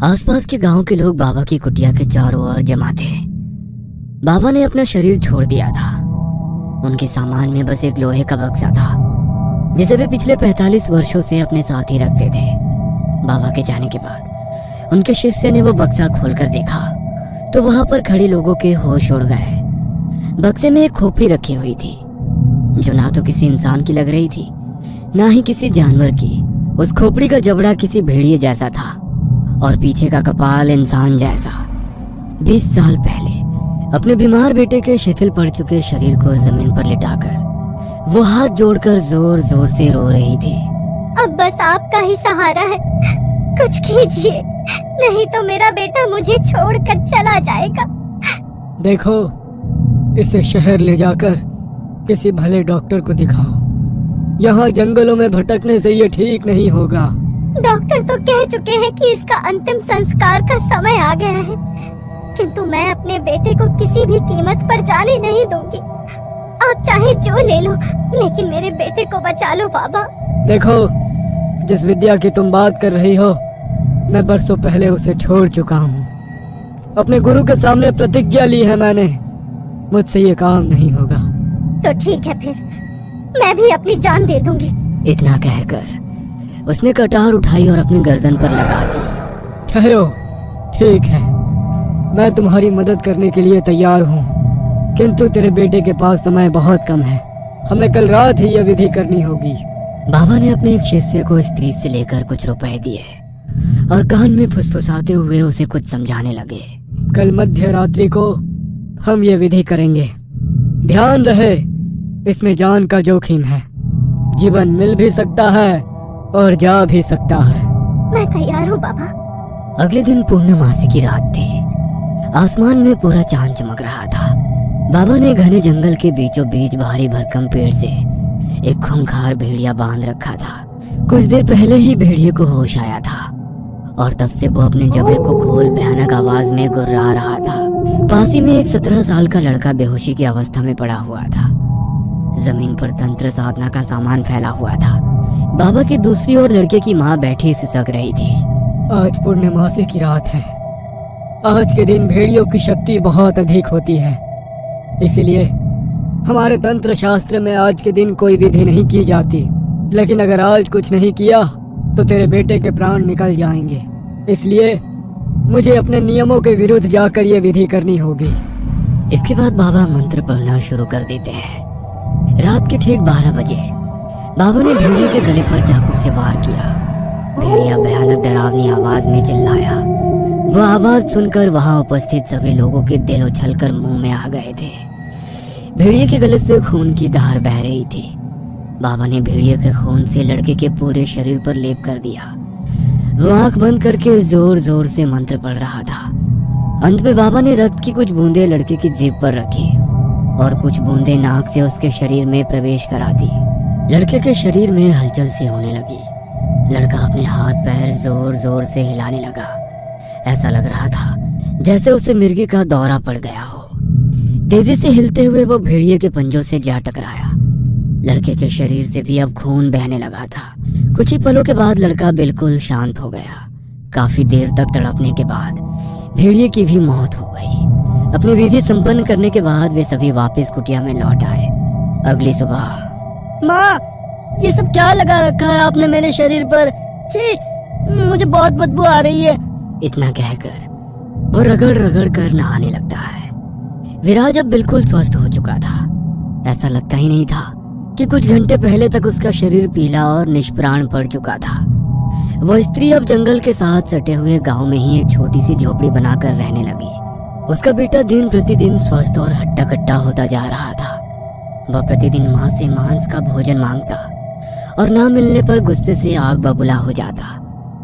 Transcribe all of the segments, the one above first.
आसपास के गांव के लोग बाबा की कुटिया के चारों ओर जमा थे। बाबा ने अपना शरीर छोड़ दिया था। उनके सामान में बस एक लोहे का बक्सा था जिसे वे पिछले 45 वर्षों से अपने साथ ही रखते थे। बाबा के जाने के बाद उनके शिष्य ने वो बक्सा खोलकर देखा तो वहां पर खड़े लोगों के होश उड़ गए। बक्से में एक खोपड़ी रखी हुई थी जो ना तो किसी इंसान की लग रही थी ना ही किसी जानवर की। उस खोपड़ी का जबड़ा किसी भेड़िए जैसा था और पीछे का कपाल इंसान जैसा। 20 साल पहले अपने बीमार बेटे के शिथिल पड़ चुके शरीर को जमीन पर लिटाकर वो हाथ जोड़कर जोर जोर से रो रही थी। अब बस आपका ही सहारा है, कुछ कीजिए, नहीं तो मेरा बेटा मुझे छोड़कर चला जाएगा। देखो, इसे शहर ले जाकर किसी भले डॉक्टर को दिखाओ। यहाँ जंगलों में भटकने से ये ठीक नहीं होगा। डॉक्टर तो कह चुके हैं कि इसका अंतिम संस्कार का समय आ गया है, किंतु मैं अपने बेटे को किसी भी कीमत पर जाने नहीं दूंगी। आप चाहे जो ले लो, लेकिन मेरे बेटे को बचा लो बाबा। देखो, जिस विद्या की तुम बात कर रही हो, मैं बरसों पहले उसे छोड़ चुका हूँ। अपने गुरु के सामने प्रतिज्ञा ली है मैंने, मुझसे ये काम नहीं होगा। तो ठीक है, फिर मैं भी अपनी जान दे दूंगी। इतना कहकर उसने कटार उठाई और अपनी गर्दन पर लगा दी। ठहरो, ठीक है, मैं तुम्हारी मदद करने के लिए तैयार हूँ, किंतु तेरे बेटे के पास समय बहुत कम है। हमें कल रात ही यह विधि करनी होगी। बाबा ने अपने एक शिष्य को स्त्री से लेकर कुछ रुपए दिए और कान में फुसफुसाते हुए उसे कुछ समझाने लगे। कल मध्य रात्रि को हम ये विधि करेंगे। ध्यान रहे, इसमें जान का जोखिम है। जीवन मिल भी सकता है और जा भी सकता है। मैं तैयार हूँ बाबा। अगले दिन पूर्णमासी की रात थी। आसमान में पूरा चांद चमक रहा था। बाबा ने घने जंगल के बीचों बीच भारी भरकम पेड़ से एक खूंखार भेड़िया बांध रखा था। कुछ देर पहले ही भेड़िए को होश आया था और तब से वो अपने जबड़े को खोल भयानक आवाज में गुर्रा रहा था। पास ही में एक 17 साल का लड़का बेहोशी की अवस्था में पड़ा हुआ था। जमीन पर तंत्र साधना का सामान फैला हुआ था। बाबा की दूसरी ओर लड़के की माँ बैठी सिसक रही थी। आज पूर्णमासी की रात है। आज के दिन भेड़ियों की शक्ति बहुत अधिक होती है, इसलिए हमारे तंत्र शास्त्र में आज के दिन कोई विधि नहीं की जाती। लेकिन अगर आज कुछ नहीं किया तो तेरे बेटे के प्राण निकल जाएंगे, इसलिए मुझे अपने नियमों के विरुद्ध जाकर ये विधि करनी होगी। इसके बाद बाबा मंत्र पढ़ना शुरू कर देते हैं। रात के ठीक 12 बजे बाबा ने भेड़िए के गले पर चाकू से वार किया। भेड़िया भयानक डरावनी आवाज में चिल्लाया। वह आवाज सुनकर वहां उपस्थित सभी लोगों के दिल उछलकर मुंह में आ गए थे। भेड़िए के गले से खून की धार बह रही थी। बाबा ने भेड़िए के खून से लड़के के पूरे शरीर पर लेप कर दिया। वो आंख बंद करके जोर जोर से मंत्र पढ़ रहा था। अंत में बाबा ने रक्त की कुछ बूंदें लड़के की जीभ पर रखी और कुछ बूंदें नाक से उसके शरीर में प्रवेश करा दी। लड़के के शरीर में हलचल सी होने लगी। लड़का अपने हाथ पैर जोर जोर से हिलाने लगा। ऐसा लग रहा था जैसे उसे मिर्गी का दौरा पड़ गया हो। तेजी से हिलते हुए वो भेड़िए के पंजों से जा टकराया। लड़के के शरीर से भी अब खून बहने लगा था। कुछ ही पलों के बाद लड़का बिल्कुल शांत हो गया। काफी देर तक तड़पने के बाद भेड़िए की भी मौत हो गई। अपनी विधि संपन्न करने के बाद वे सभी वापस कुटिया में लौट आए। अगली सुबह, माँ, ये सब क्या लगा रखा है आपने मेरे शरीर पर? छी, मुझे बहुत बदबू आ रही है। इतना कहकर वो रगड़ रगड़ कर नहाने लगता है। विराज अब बिल्कुल स्वस्थ हो चुका था। ऐसा लगता ही नहीं था कि कुछ घंटे पहले तक उसका शरीर पीला और निष्प्राण पड़ चुका था। वह स्त्री अब जंगल के साथ सटे हुए गांव में ही एक छोटी सी झोपड़ी बनाकर रहने लगी। उसका बेटा दिन प्रतिदिन स्वस्थ और हट्टा कट्टा होता जा रहा था। वह प्रतिदिन माँ से मांस का भोजन मांगता और ना मिलने पर गुस्से से आग बबूला हो जाता।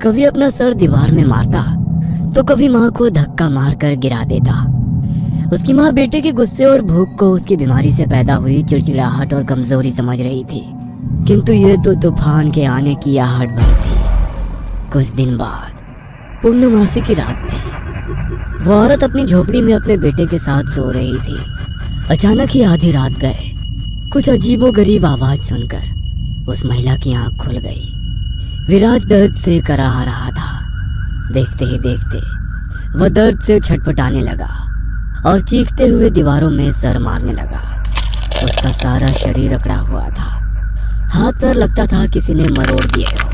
कभी अपना सर दीवार में मारता तो कभी माँ को धक्का मारकर गिरा देता। उसकी माँ बेटे के गुस्से और भूख को उसकी बीमारी से पैदा हुई चिड़चिड़ाहट और कमजोरी समझ रही थी, किंतु ये तो तूफान के आने की आहट भर थी। कुछ दिन बाद पूर्णमासी की रात थी। वो औरत अपनी झोपड़ी में अपने बेटे के साथ सो रही थी। अचानक ही आधी रात गए कुछ अजीबोगरीब आवाज सुनकर उस महिला की आंख खुल गई। विराज दर्द से कराह रहा था। देखते ही देखते वह दर्द से छटपटाने लगा और चीखते हुए दीवारों में सर मारने लगा। उसका सारा शरीर अकड़ा हुआ था, हाथ पैर लगता था किसी ने मरोड़ दिए हो।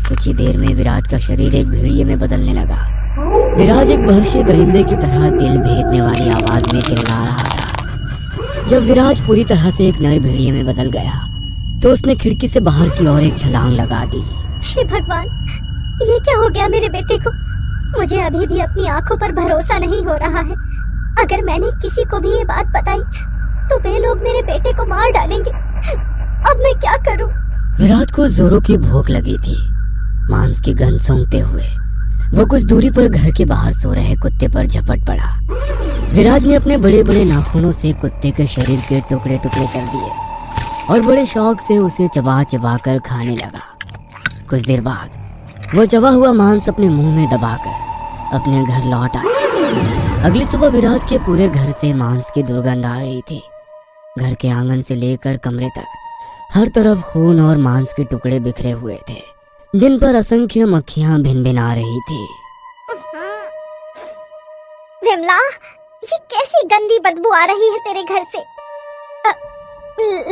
कुछ ही देर में विराज का शरीर एक भेड़िए में बदलने लगा। विराज एक वहशी दरिंदे की तरह दिल भेदने वाली आवाज में चिल्ला रहा था। जब विराज पूरी तरह से एक नर भेड़िए में बदल गया तो उसने खिड़की से बाहर की ओर एक छलांग लगा दी। हे भगवान, ये क्या हो गया मेरे बेटे को? मुझे अभी भी अपनी आंखों पर भरोसा नहीं हो रहा है। अगर मैंने किसी को भी ये बात बताई तो वे लोग मेरे बेटे को मार डालेंगे। अब मैं क्या करूं? विराज को जोरों की भूख लगी थी। मांस की गंध सूंघते हुए वो कुछ दूरी पर घर के बाहर सो रहे कुत्ते पर झपट पड़ा। विराज ने अपने बड़े बड़े नाखूनों से कुत्ते के शरीर के टुकड़े टुकड़े कर दिए और बड़े शौक से उसे चबा चबा कर खाने लगा। कुछ देर बाद वो चबा हुआ मांस अपने मुंह में दबाकर अपने घर लौट आया। अगली सुबह विराज के पूरे घर से मांस की दुर्गंध आ रही थी। घर के आंगन से लेकर कमरे तक हर तरफ खून और मांस के टुकड़े बिखरे हुए थे, जिन पर असंख्य मक्खियां भिनभिना रही थी। विमला, ये कैसी गंदी बदबू आ रही है तेरे घर से।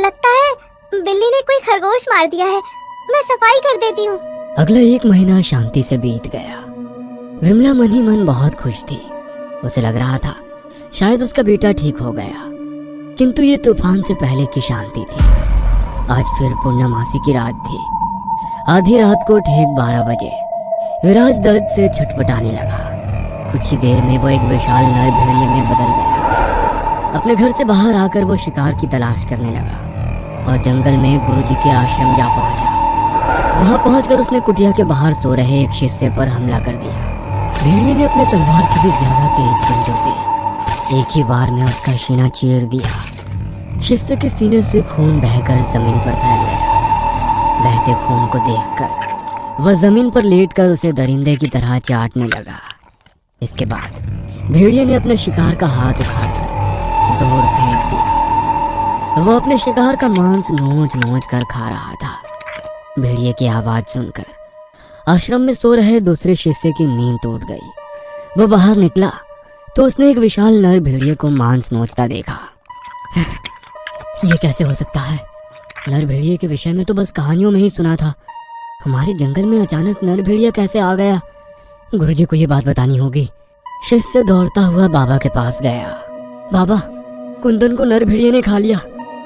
लगता है बिल्ली ने कोई खरगोश मार दिया है। मैं सफाई कर देती हूँ। अगला 1 महीना शांति से बीत गया। विमला मन ही मन बहुत खुश थी। उसे लग रहा था शायद उसका बेटा ठीक हो गया, किंतु ये तूफान से पहले की शांति थी। आज फिर पूर्णमासी की रात थी। आधी रात को ठीक 12 बजे विराज दर्द से छटपटाने लगा। कुछ ही देर में वो एक विशाल नर भेड़िए में बदल गया। अपने घर से बाहर आकर वो शिकार की तलाश करने लगा और जंगल में गुरुजी के आश्रम जा पहुंचा। वहां पहुंचकर उसने कुटिया के बाहर सो रहे एक शिष्य पर हमला कर दिया। भेड़िए ने अपने तलवार से भी ज्यादा तेज पंजों से एक ही बार में उसका सीना चीर दिया। शिष्य के सीने से खून बहकर जमीन पर फैल गया। बहते खून को देखकर वह जमीन पर लेटकर उसे दरिंदे की तरह चाटने लगा। इसके बाद भेड़िए ने अपने शिकार का हाथ उठाकर दूर फेंक दिया। वो अपने शिकार का मांस नोच नोच कर खा रहा था। भेड़िए की आवाज सुनकर आश्रम में सो रहे दूसरे शिष्य की नींद टूट गई। वो बाहर निकला तो उसने एक विशाल नर भेड़िए को मांस नोचता देखा। ये कैसे हो सकता है? नर भेड़िए के विषय में तो बस कहानियों में ही सुना था। हमारे जंगल में अचानक नर भेड़िया कैसे आ गया? गुरुजी को ये बात बतानी होगी। शिष्य दौड़ता हुआ बाबा के पास गया। बाबा, कुंदन को नर भेड़िए ने खा लिया।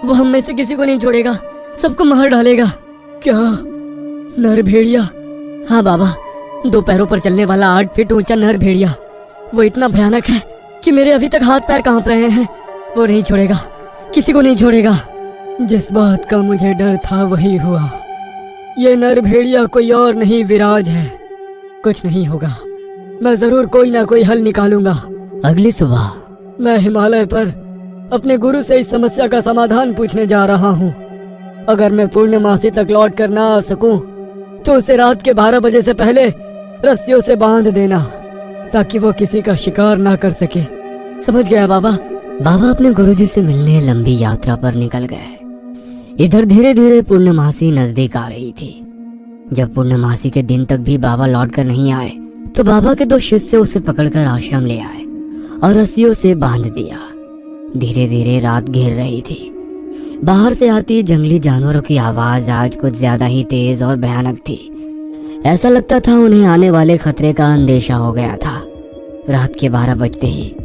वो हम में से किसी को नहीं छोड़ेगा, सबको मार डालेगा। क्या? नर भेड़िया? हाँ बाबा, 2 पैरों पर चलने वाला 8 फीट ऊंचा नर भेड़िया। वो इतना भयानक है कि मेरे अभी तक हाथ पैर कांप रहे हैं। वो नहीं छोड़ेगा, किसी को नहीं छोड़ेगा। जिस बात का मुझे डर था वही हुआ। ये नर भेड़िया कोई और नहीं, विराज है। कुछ नहीं होगा, मैं जरूर कोई ना कोई हल निकालूंगा। अगली सुबह मैं हिमालय पर अपने गुरु से इस समस्या का समाधान पूछने जा रहा हूँ। अगर मैं पूर्णमासी तक लौट कर ना आ सकूं तो उसे रात के 12 बजे से पहले रस्सियों से बांध देना, ताकि वो किसी का शिकार ना कर सके। समझ गया बाबा। बाबा अपने गुरुजी से मिलने लंबी यात्रा पर निकल गए। इधर धीरे धीरे पूर्णमासी नजदीक आ रही थी। जब पूर्णमासी के दिन तक भी बाबा लौट कर नहीं आए तो बाबा के 2 शिष्य उसे पकड़कर आश्रम ले आए और रस्सियों से बांध दिया। धीरे धीरे रात घेर रही थी। बाहर से आती जंगली जानवरों की आवाज आज कुछ ज्यादा ही तेज और भयानक थी। ऐसा लगता था उन्हें आने वाले खतरे का अंदेशा हो गया था। रात के 12 बजते ही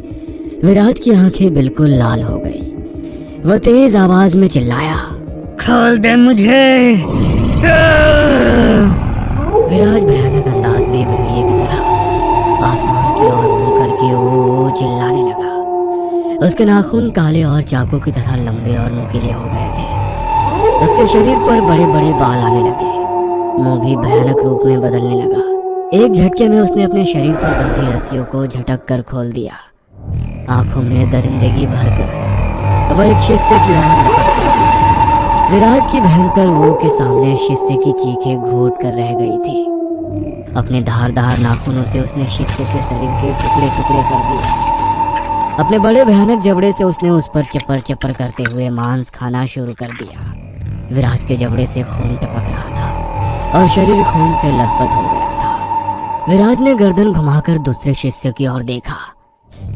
विराज की आंखें बिल्कुल लाल हो गई। वह तेज आवाज में चिल्लाया, खोल दे मुझे। विराज भयानक अंदाज में भेड़िए की तरह आसमान की ओर मुंह करके वो चिल्लाने लगा। उसके नाखून काले और चाकू की तरह लंबे और नुकीले हो गए थे। उसके शरीर पर बड़े बड़े बाल आने लगे। मुंह भी भयानक रूप में बदलने लगा। एक झटके में उसने अपने शरीर पर बंधी रस्सियों को झटक कर खोल दिया। आंखों में दरिंदगी भरकर वह एक शिष्य की ओर लपक गया। विराज की भयंकर वो के सामने शिष्य की चीखें घूट कर रह गई थी। अपने धारदार नाखूनों से उसने शिष्य के शरीर के टुकड़े टुकड़े कर दिए। अपने बड़े भयानक जबड़े से उसने उस पर चपर चपर करते हुए मांस खाना शुरू कर दिया। विराज के जबड़े से खून टपक रहा था और शरीर खून से लथपथ हो गया था। विराज ने गर्दन घुमाकर दूसरे शिष्य की ओर देखा।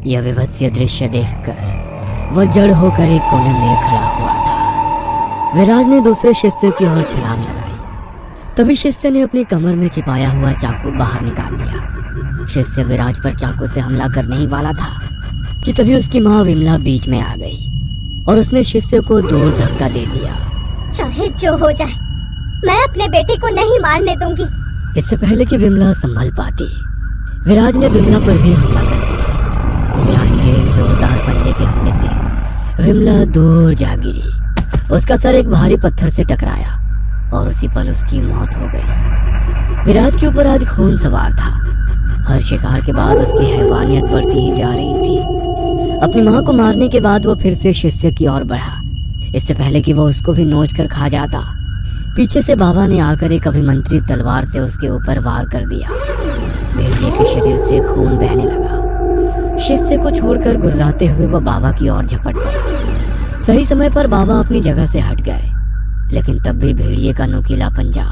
यह विभत्स दृश्य देखकर वह जड़ होकर एक कोने में खड़ा हुआ था। विराज ने दूसरे शिष्य की ओर छलांग लगाई। तभी शिष्य ने अपनी कमर में छिपाया हुआ चाकू बाहर निकाल लिया। शिष्य विराज पर चाकू से हमला करने ही वाला था कि तभी उसकी माँ विमला बीच में आ गई और उसने शिष्य को दूर धक्का दे दिया। चाहे जो हो जाए, मैं अपने बेटे को नहीं मारने दूंगी। इससे पहले कि विमला संभल पाती, विराज ने विमला पर भी हमला कर दिया। विराज के एक जोरदार पंजे के हमले से विमला दूर जा गिरी। उसका सर एक भारी पत्थर से टकराया और उसी पल उसकी मौत हो गई। विराज के ऊपर आज खून सवार था। हर शिकार के बाद उसकी हैवानियत बढ़ती ही जा रही थी। अपनी मां को मारने के बाद वो फिर से शिष्य की ओर बढ़ा। इससे पहले कि वो उसको भी नोच कर खा जाता, पीछे से बाबा ने आकर एक अभिमंत्रित तलवार से उसके ऊपर वार कर दिया। भेड़िए के शरीर से खून बहने लगा। शिष्य को छोड़कर गुर्राते हुए वो बाबा की ओर झपट पड़ा। सही समय पर बाबा अपनी जगह से हट गए, लेकिन तब भी भेड़िए का नुकीला पंजा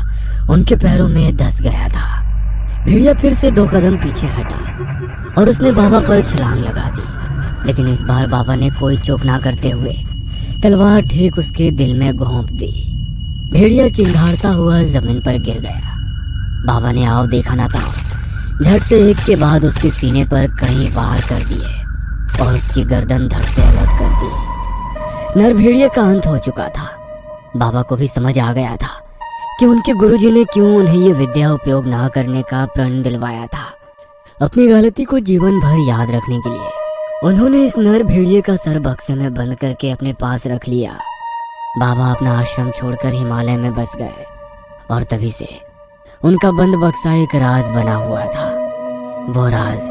उनके पैरों में धंस गया था। भेड़िया फिर से 2 कदम पीछे हटा और उसने बाबा पर छलांग लगा दी, लेकिन इस बार बाबा ने कोई चूक ना करते हुए तलवार ठीक उसके दिल में घोंप दी। भेड़िया चिंगारता हुआ जमीन पर गिर गया। बाबा ने आव देखा ना था, झट से एक के बाद उसके सीने पर कई वार कर दिए और उसकी गर्दन धड़ से अलग कर दी। नर भेड़िए का अंत हो चुका था। बाबा को भी समझ आ गया था कि उनके गुरुजी ने क्यों उन्हें ये विद्या उपयोग ना करने का प्रण दिलवाया था। अपनी गलती को जीवन भर याद रखने के लिए उन्होंने इस नर भेड़िए का सर बक्से में बंद करके अपने पास रख लिया। बाबा अपना आश्रम छोड़कर हिमालय में बस गए और तभी से उनका बंद बक्सा एक राज बना हुआ था। वो राज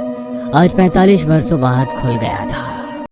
आज 45 वर्षों बाद खुल गया था।